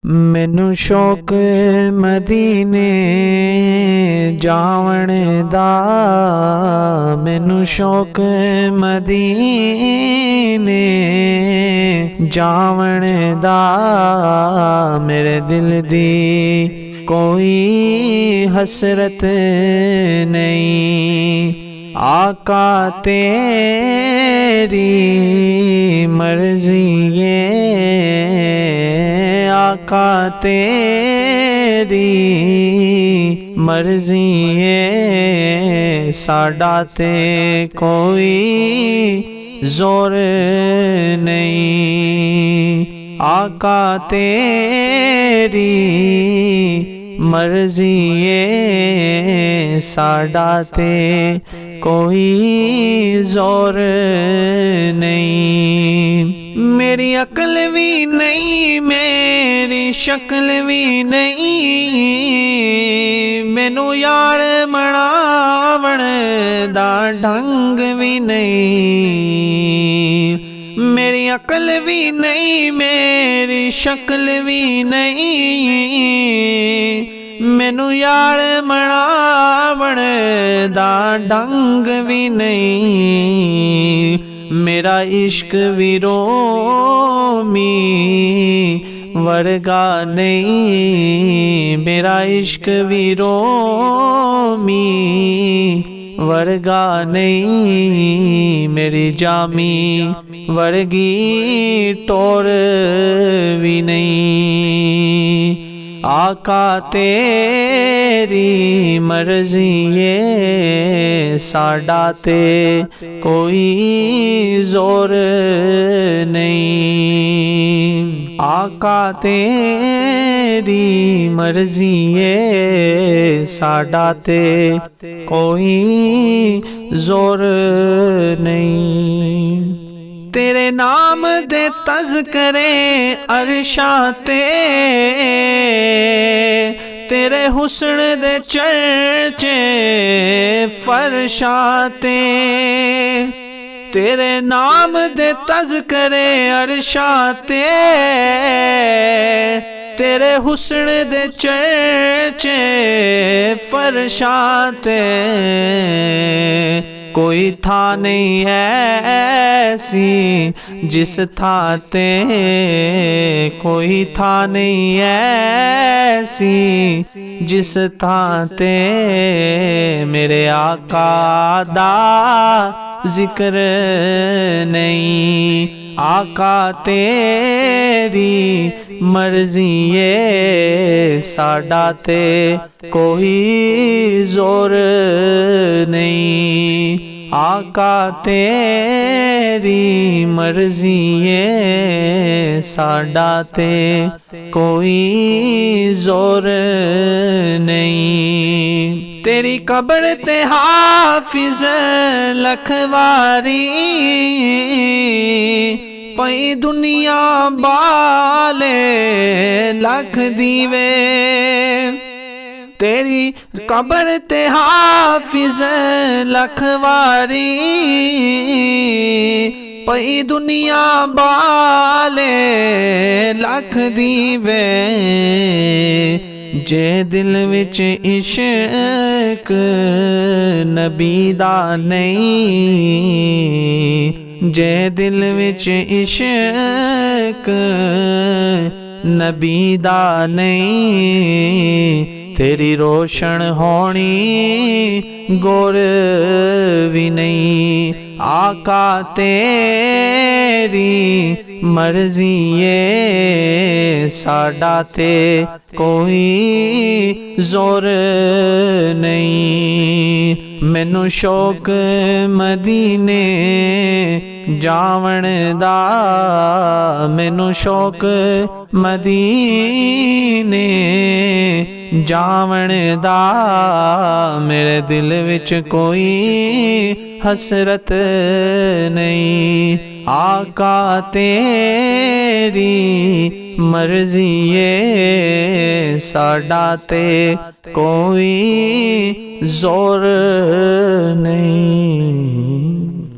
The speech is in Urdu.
ਮੈਨੂੰ ਸ਼ੌਕ ਮਦੀਨੇ ਜਾਵਣ ਦਾ, ਮੈਨੂੰ ਸ਼ੌਕ ਮਦੀਨੇ ਜਾਵਣ ਦਾ। ਮੇਰੇ ਦਿਲ ਦੀ ਕੋਈ ਹਸਰਤ ਨਹੀਂ, آقا تیری مرضی ہے، آقا تیری مرضی ہے، ساڈا تے کوئی زور نہیں، آقا تیری مرضی ہے، ساڈا تے کوئی زور نہیں۔ میری عقل بھی نہیں، میری شکل بھی نہیں، مینوں یار مناون دا ڈھنگ بھی نہیں۔ میری عقل بھی نہیں، میری شکل بھی نہیں، مینوں یار مناون دا ڈنگ بھی نہیں۔ میرا عشق بھی رومی ورگا نہیں، میرا عشق بھی رومی ورگا نہیں، میری جامی ورگی ٹور بھی نہیں۔ آقا تیری مرضی ہے، ساڈا تے کوئی زور نہیں، آقا تیری مرضی ہے، ساڈا تے کوئی زور نہیں۔ تیرے نام دے تذکرے عرشاں تے، تیرے حسن دے چرچے فرشاں تے، تیرے نام دے تذکرے عرشاں تے، تیرے حسن دے چرچے فرشاں تے، کوئی تھا نہیں ایسی جس تھا تے، کوئی تھا نہیں ایسی جس تھا تے، میرے آقا دا ذکر نہیں، آقا تیری مرضی ہے، ساڈا تے کوئی زور نہیں، آقا تیری مرضی ہے، ساڈا تے کوئی زور نہیں۔ تیری قبر تے حافظ لکھواری، پئی دنیا بالے لکھ دیوے، تیری قبر تے حافظ لکھواری، پئی دنیا بالے لکھ دیوے، جے دل وچ عشق نبی دا نہیں، جے دل وچ عشق نبی دا نہیں، تیری روشن ہونی گور بھی نہیں، آقا تیری مرضی ہے، ساڈا تے کوئی زور نہیں۔ مینوں شوق مدینے جاون دا، مینوں شوق مدینے جاون دا، میرے دل وچ کوئی حسرت نہیں، آقا تیری مرضی ہے، ساڈا تے کوئی زور نہیں۔